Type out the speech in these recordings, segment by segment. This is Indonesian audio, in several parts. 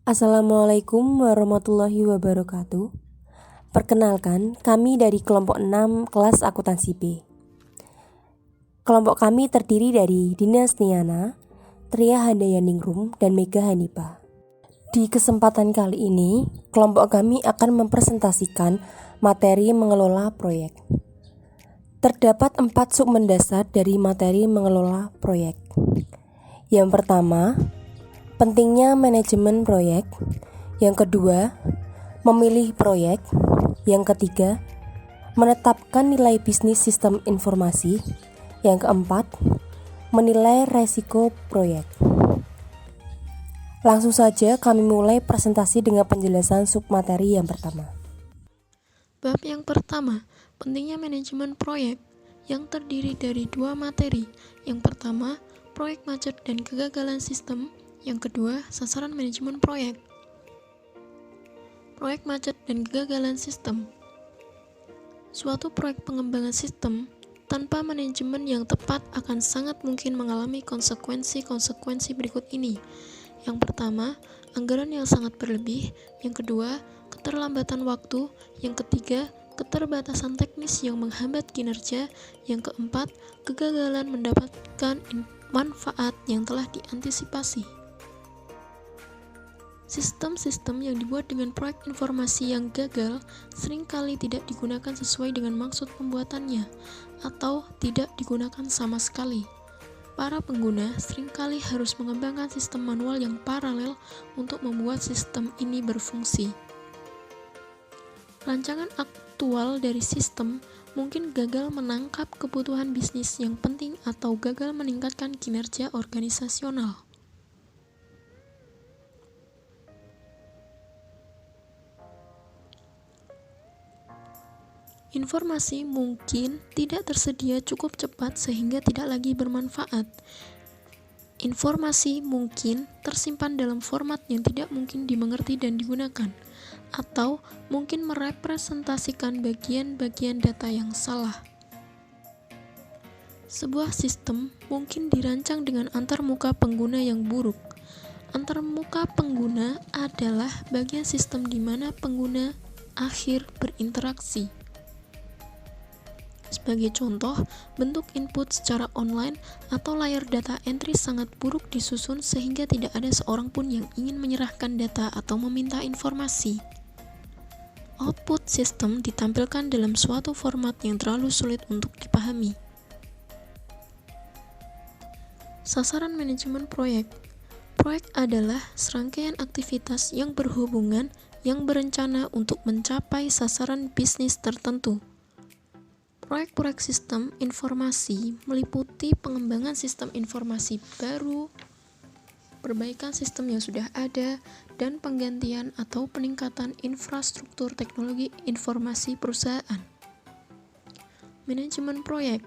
Assalamualaikum warahmatullahi wabarakatuh. Perkenalkan, kami dari kelompok 6 kelas akuntansi B. Kelompok kami terdiri dari Dina Sniana, Tria Handayaningrum, dan Mega Hanipa. Di kesempatan kali ini, kelompok kami akan mempresentasikan materi mengelola proyek. Terdapat 4 sub mendasar dari materi mengelola proyek. Yang pertama, pentingnya manajemen proyek. Yang kedua, memilih proyek. Yang ketiga, menetapkan nilai bisnis sistem informasi. Yang keempat, menilai resiko proyek. Langsung saja kami mulai presentasi dengan penjelasan submateri yang pertama. Bab yang pertama, pentingnya manajemen proyek, yang terdiri dari 2 materi. Yang pertama, proyek macet dan kegagalan sistem. Yang kedua, sasaran manajemen proyek. Proyek macet dan kegagalan sistem. Suatu proyek pengembangan sistem tanpa manajemen yang tepat akan sangat mungkin mengalami konsekuensi berikut ini. Yang pertama, anggaran yang sangat berlebih. Yang kedua, keterlambatan waktu. Yang ketiga, keterbatasan teknis yang menghambat kinerja. Yang keempat, kegagalan mendapatkan manfaat yang telah diantisipasi. Sistem-sistem yang dibuat dengan proyek informasi yang gagal seringkali tidak digunakan sesuai dengan maksud pembuatannya atau tidak digunakan sama sekali. Para pengguna seringkali harus mengembangkan sistem manual yang paralel untuk membuat sistem ini berfungsi. Rancangan aktual dari sistem mungkin gagal menangkap kebutuhan bisnis yang penting atau gagal meningkatkan kinerja organisasional. Informasi mungkin tidak tersedia cukup cepat sehingga tidak lagi bermanfaat. Informasi mungkin tersimpan dalam format yang tidak mungkin dimengerti dan digunakan, atau mungkin merepresentasikan bagian-bagian data yang salah. Sebuah sistem mungkin dirancang dengan antarmuka pengguna yang buruk. Antarmuka pengguna adalah bagian sistem di mana pengguna akhir berinteraksi. Sebagai contoh, bentuk input secara online atau layar data entry sangat buruk disusun sehingga tidak ada seorang pun yang ingin menyerahkan data atau meminta informasi. Output sistem ditampilkan dalam suatu format yang terlalu sulit untuk dipahami. Sasaran manajemen proyek. Proyek adalah serangkaian aktivitas yang berhubungan yang berencana untuk mencapai sasaran bisnis tertentu. Proyek-proyek sistem informasi meliputi pengembangan sistem informasi baru, perbaikan sistem yang sudah ada, dan penggantian atau peningkatan infrastruktur teknologi informasi perusahaan. Manajemen proyek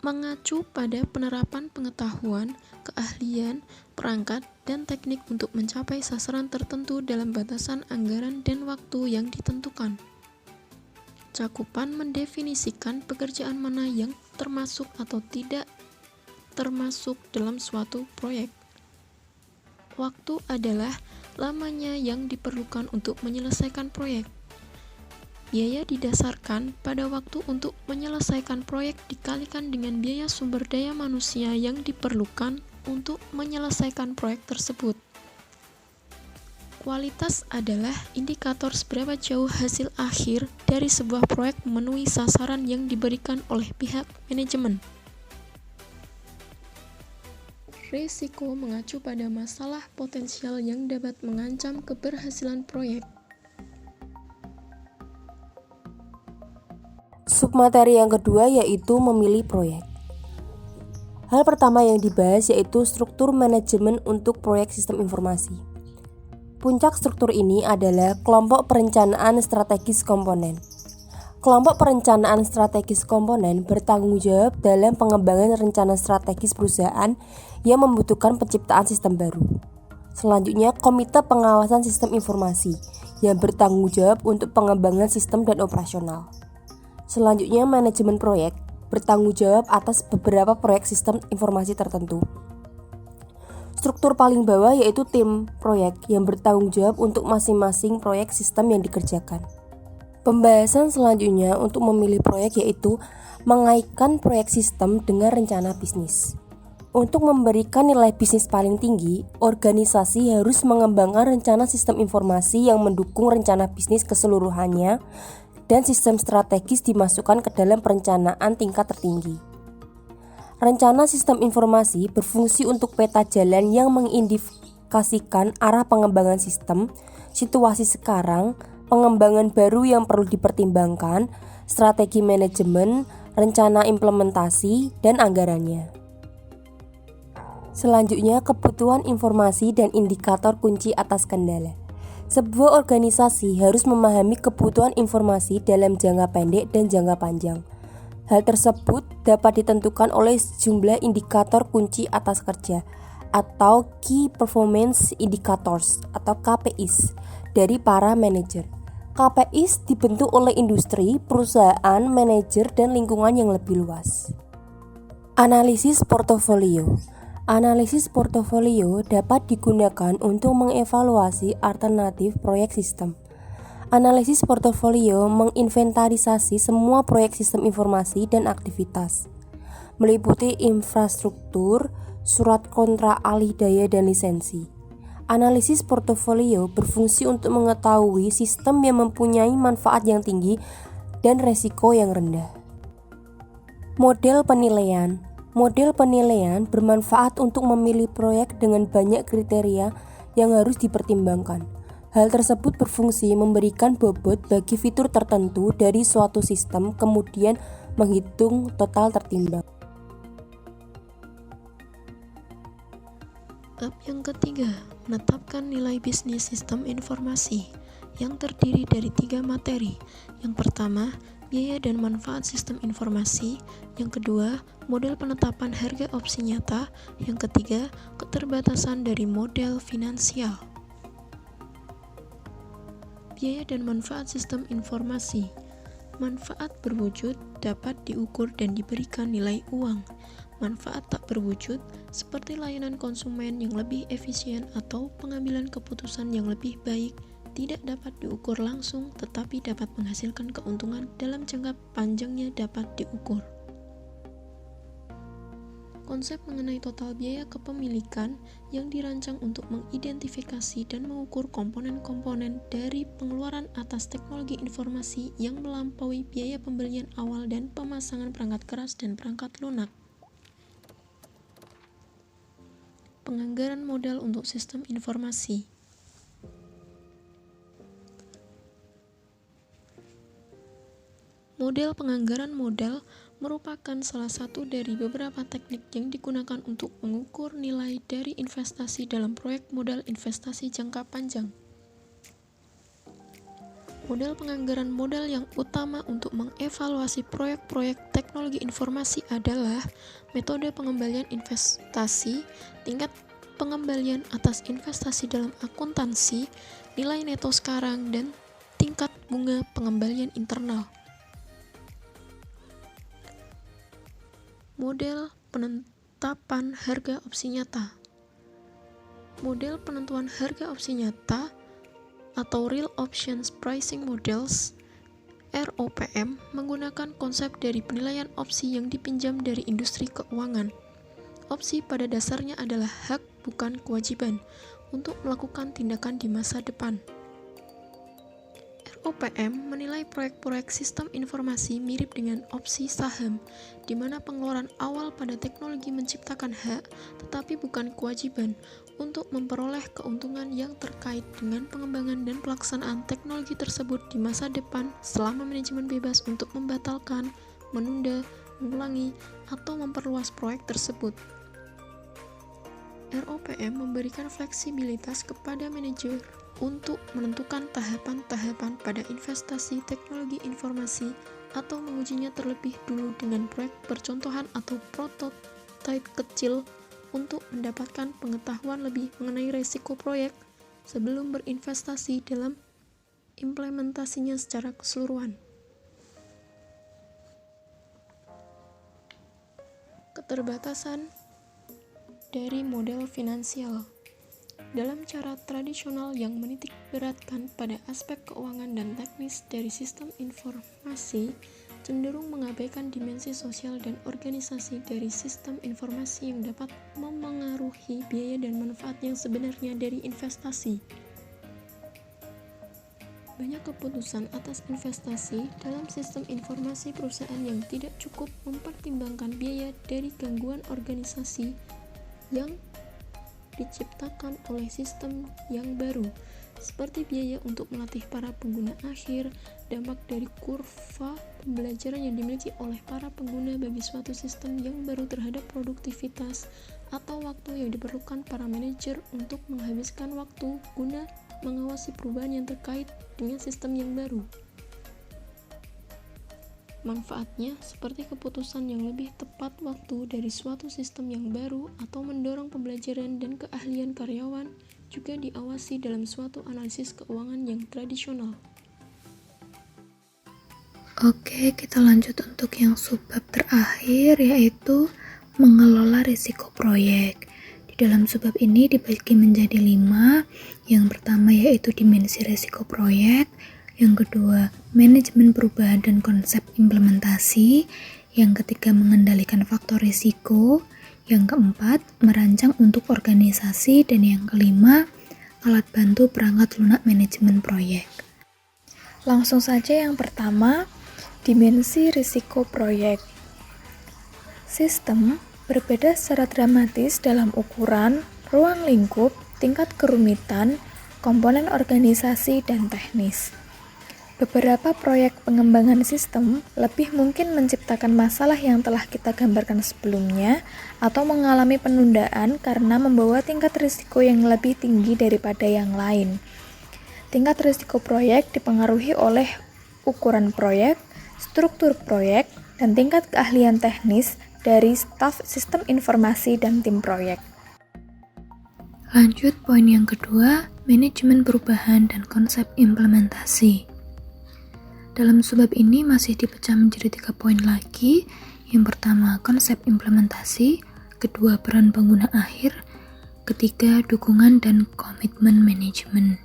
mengacu pada penerapan pengetahuan, keahlian, perangkat, dan teknik untuk mencapai sasaran tertentu dalam batasan anggaran dan waktu yang ditentukan. Cakupan mendefinisikan pekerjaan mana yang termasuk atau tidak termasuk dalam suatu proyek. Waktu adalah lamanya yang diperlukan untuk menyelesaikan proyek. Biaya didasarkan pada waktu untuk menyelesaikan proyek dikalikan dengan biaya sumber daya manusia yang diperlukan untuk menyelesaikan proyek tersebut. Kualitas adalah indikator seberapa jauh hasil akhir dari sebuah proyek memenuhi sasaran yang diberikan oleh pihak manajemen. Risiko mengacu pada masalah potensial yang dapat mengancam keberhasilan proyek. Submateri yang kedua yaitu memilih proyek. Hal pertama yang dibahas yaitu struktur manajemen untuk proyek sistem informasi. Puncak struktur ini adalah kelompok perencanaan strategis komponen. Kelompok perencanaan strategis komponen bertanggung jawab dalam pengembangan rencana strategis perusahaan yang membutuhkan penciptaan sistem baru. Selanjutnya, komite pengawasan sistem informasi yang bertanggung jawab untuk pengembangan sistem dan operasional. Selanjutnya, manajemen proyek bertanggung jawab atas beberapa proyek sistem informasi tertentu. Struktur paling bawah yaitu tim proyek yang bertanggung jawab untuk masing-masing proyek sistem yang dikerjakan. Pembahasan selanjutnya untuk memilih proyek yaitu mengaitkan proyek sistem dengan rencana bisnis. Untuk memberikan nilai bisnis paling tinggi, organisasi harus mengembangkan rencana sistem informasi yang mendukung rencana bisnis keseluruhannya dan sistem strategis dimasukkan ke dalam perencanaan tingkat tertinggi. Rencana sistem informasi berfungsi untuk peta jalan yang mengindikasikan arah pengembangan sistem, situasi sekarang, pengembangan baru yang perlu dipertimbangkan, strategi manajemen, rencana implementasi, dan anggarannya. Selanjutnya, kebutuhan informasi dan indikator kunci atas kendala. Sebuah organisasi harus memahami kebutuhan informasi dalam jangka pendek dan jangka panjang. Hal tersebut dapat ditentukan oleh sejumlah indikator kunci atas kerja atau Key Performance Indicators atau KPIs dari para manajer. KPIs dibentuk oleh industri, perusahaan, manajer, dan lingkungan yang lebih luas. Analisis portofolio. Analisis portofolio dapat digunakan untuk mengevaluasi alternatif proyek sistem. Analisis portofolio menginventarisasi semua proyek sistem informasi dan aktivitas, meliputi infrastruktur, surat kontrak alih daya dan lisensi. Analisis portofolio berfungsi untuk mengetahui sistem yang mempunyai manfaat yang tinggi dan resiko yang rendah. Model penilaian. Model penilaian bermanfaat untuk memilih proyek dengan banyak kriteria yang harus dipertimbangkan. Hal tersebut berfungsi memberikan bobot bagi fitur tertentu dari suatu sistem, kemudian menghitung total tertimbang. Bab yang ketiga, menetapkan nilai bisnis sistem informasi yang terdiri dari 3 materi. Yang pertama, biaya dan manfaat sistem informasi. Yang kedua, model penetapan harga opsi nyata. Yang ketiga, keterbatasan dari model finansial. Biaya dan manfaat sistem informasi. Manfaat berwujud dapat diukur dan diberikan nilai uang. Manfaat tak berwujud seperti layanan konsumen yang lebih efisien atau pengambilan keputusan yang lebih baik tidak dapat diukur langsung tetapi dapat menghasilkan keuntungan dalam jangka panjangnya dapat diukur. Konsep mengenai total biaya kepemilikan yang dirancang untuk mengidentifikasi dan mengukur komponen-komponen dari pengeluaran atas teknologi informasi yang melampaui biaya pembelian awal dan pemasangan perangkat keras dan perangkat lunak. Penganggaran modal untuk sistem informasi. Model penganggaran modal merupakan salah satu dari beberapa teknik yang digunakan untuk mengukur nilai dari investasi dalam proyek modal investasi jangka panjang. Model penganggaran modal yang utama untuk mengevaluasi proyek-proyek teknologi informasi adalah metode pengembalian investasi, tingkat pengembalian atas investasi dalam akuntansi, nilai neto sekarang, dan tingkat bunga pengembalian internal. Model penetapan harga opsi nyata. Model penentuan harga opsi nyata atau Real Options Pricing Models (ROPM) menggunakan konsep dari penilaian opsi yang dipinjam dari industri keuangan. Opsi pada dasarnya adalah hak, bukan kewajiban, untuk melakukan tindakan di masa depan. ROPM menilai proyek-proyek sistem informasi mirip dengan opsi saham, di mana pengeluaran awal pada teknologi menciptakan hak, tetapi bukan kewajiban, untuk memperoleh keuntungan yang terkait dengan pengembangan dan pelaksanaan teknologi tersebut di masa depan selama manajemen bebas untuk membatalkan, menunda, mengulangi, atau memperluas proyek tersebut. ROPM memberikan fleksibilitas kepada manajer untuk menentukan tahapan-tahapan pada investasi teknologi informasi atau mengujinya terlebih dulu dengan proyek percontohan atau prototipe kecil untuk mendapatkan pengetahuan lebih mengenai risiko proyek sebelum berinvestasi dalam implementasinya secara keseluruhan. Keterbatasan dari model finansial. Dalam cara tradisional yang menitik beratkan pada aspek keuangan dan teknis dari sistem informasi, cenderung mengabaikan dimensi sosial dan organisasi dari sistem informasi yang dapat memengaruhi biaya dan manfaat yang sebenarnya dari investasi. Banyak keputusan atas investasi dalam sistem informasi perusahaan yang tidak cukup mempertimbangkan biaya dari gangguan organisasi yang diciptakan oleh sistem yang baru, seperti biaya untuk melatih para pengguna akhir, dampak dari kurva pembelajaran yang dimiliki oleh para pengguna bagi suatu sistem yang baru terhadap produktivitas, atau waktu yang diperlukan para manajer untuk menghabiskan waktu guna mengawasi perubahan yang terkait dengan sistem yang baru. Manfaatnya seperti keputusan yang lebih tepat waktu dari suatu sistem yang baru atau mendorong pembelajaran dan keahlian karyawan juga diawasi dalam suatu analisis keuangan yang tradisional. Oke, kita lanjut untuk yang subbab terakhir, yaitu mengelola risiko proyek. Di dalam subbab ini dibagi menjadi 5. Yang pertama yaitu dimensi risiko proyek. Yang kedua, manajemen perubahan dan konsep implementasi. Yang ketiga, mengendalikan faktor risiko. Yang keempat, merancang untuk organisasi. Dan yang kelima, alat bantu perangkat lunak manajemen proyek. Langsung saja yang pertama, dimensi risiko proyek. Sistem berbeda secara dramatis dalam ukuran, ruang lingkup, tingkat kerumitan, komponen organisasi, dan teknis. Beberapa proyek pengembangan sistem lebih mungkin menciptakan masalah yang telah kita gambarkan sebelumnya atau mengalami penundaan karena membawa tingkat risiko yang lebih tinggi daripada yang lain. Tingkat risiko proyek dipengaruhi oleh ukuran proyek, struktur proyek, dan tingkat keahlian teknis dari staf sistem informasi dan tim proyek. Lanjut poin yang kedua, manajemen perubahan dan konsep implementasi. Dalam subbab ini masih dipecah menjadi 3 poin lagi. Yang pertama, konsep implementasi. Kedua, peran pengguna akhir. Ketiga, dukungan dan komitmen manajemen.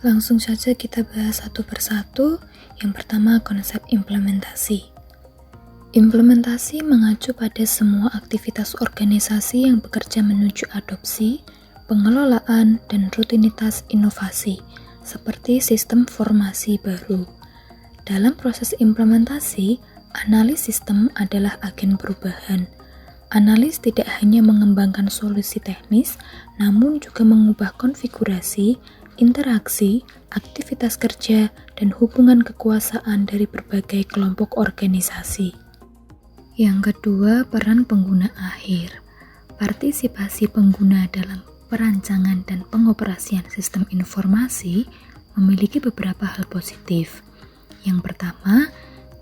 Langsung saja kita bahas satu persatu. Yang pertama, konsep implementasi. Implementasi mengacu pada semua aktivitas organisasi yang bekerja menuju adopsi, pengelolaan, dan rutinitas inovasi, seperti sistem formasi baru. Dalam proses implementasi, analis sistem adalah agen perubahan. Analis tidak hanya mengembangkan solusi teknis, namun juga mengubah konfigurasi, interaksi, aktivitas kerja, dan hubungan kekuasaan dari berbagai kelompok organisasi. Yang kedua, peran pengguna akhir. Partisipasi pengguna dalam perancangan dan pengoperasian sistem informasi memiliki beberapa hal positif. Yang pertama,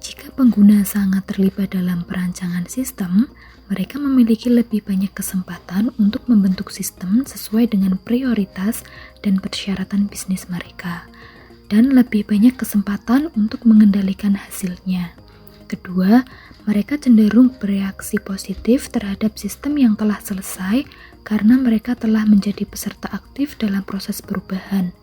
jika pengguna sangat terlibat dalam perancangan sistem, mereka memiliki lebih banyak kesempatan untuk membentuk sistem sesuai dengan prioritas dan persyaratan bisnis mereka, dan lebih banyak kesempatan untuk mengendalikan hasilnya. Kedua, mereka cenderung bereaksi positif terhadap sistem yang telah selesai karena mereka telah menjadi peserta aktif dalam proses perubahan,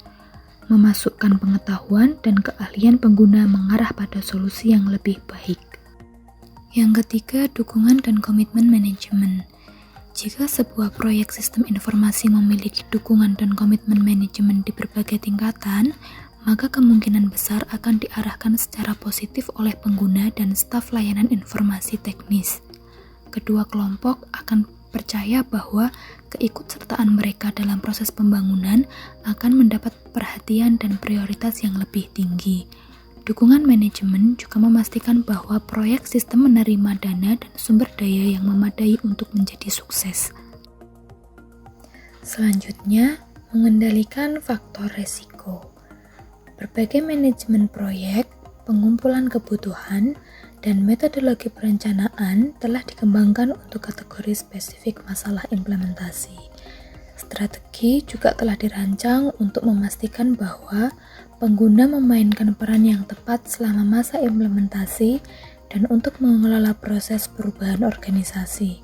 memasukkan pengetahuan dan keahlian pengguna mengarah pada solusi yang lebih baik. Yang ketiga, dukungan dan komitmen manajemen. Jika sebuah proyek sistem informasi memiliki dukungan dan komitmen manajemen di berbagai tingkatan, maka kemungkinan besar akan diarahkan secara positif oleh pengguna dan staf layanan informasi teknis. Kedua kelompok akan percaya bahwa keikutsertaan mereka dalam proses pembangunan akan mendapat perhatian dan prioritas yang lebih tinggi. Dukungan manajemen juga memastikan bahwa proyek sistem menerima dana dan sumber daya yang memadai untuk menjadi sukses. Selanjutnya, mengendalikan faktor risiko. Berbagai manajemen proyek, pengumpulan kebutuhan, dan metodologi perencanaan telah dikembangkan untuk kategori spesifik masalah implementasi. Strategi juga telah dirancang untuk memastikan bahwa pengguna memainkan peran yang tepat selama masa implementasi dan untuk mengelola proses perubahan organisasi.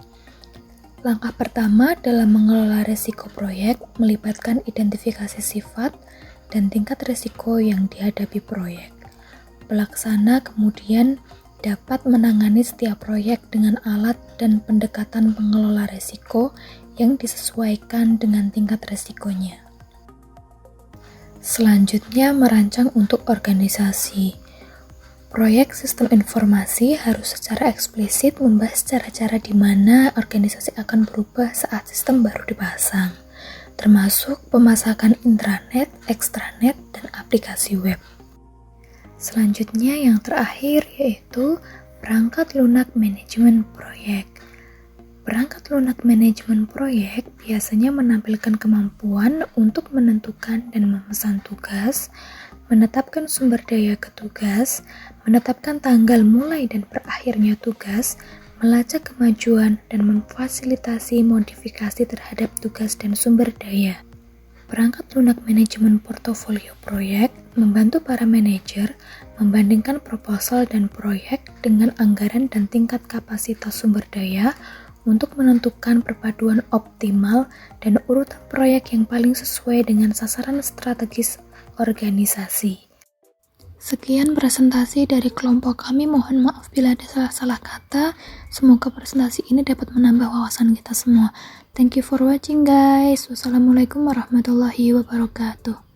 Langkah pertama dalam mengelola risiko proyek melibatkan identifikasi sifat dan tingkat risiko yang dihadapi proyek. Pelaksana kemudian dapat menangani setiap proyek dengan alat dan pendekatan pengelola risiko yang disesuaikan dengan tingkat risikonya. Selanjutnya, merancang untuk organisasi. Proyek sistem informasi harus secara eksplisit membahas cara-cara di mana organisasi akan berubah saat sistem baru dipasang, termasuk pemasakan intranet, extranet, dan aplikasi web. Selanjutnya yang terakhir yaitu perangkat lunak manajemen proyek. Perangkat lunak manajemen proyek biasanya menampilkan kemampuan untuk menentukan dan memesan tugas, menetapkan sumber daya ke tugas, menetapkan tanggal mulai dan berakhirnya tugas, melacak kemajuan, dan memfasilitasi modifikasi terhadap tugas dan sumber daya. Perangkat lunak manajemen portofolio proyek membantu para manajer membandingkan proposal dan proyek dengan anggaran dan tingkat kapasitas sumber daya untuk menentukan perpaduan optimal dan urutan proyek yang paling sesuai dengan sasaran strategis organisasi. Sekian presentasi dari kelompok kami, mohon maaf bila ada salah-salah kata. Semoga presentasi ini dapat menambah wawasan kita semua. Thank you for watching guys. Wassalamualaikum warahmatullahi wabarakatuh.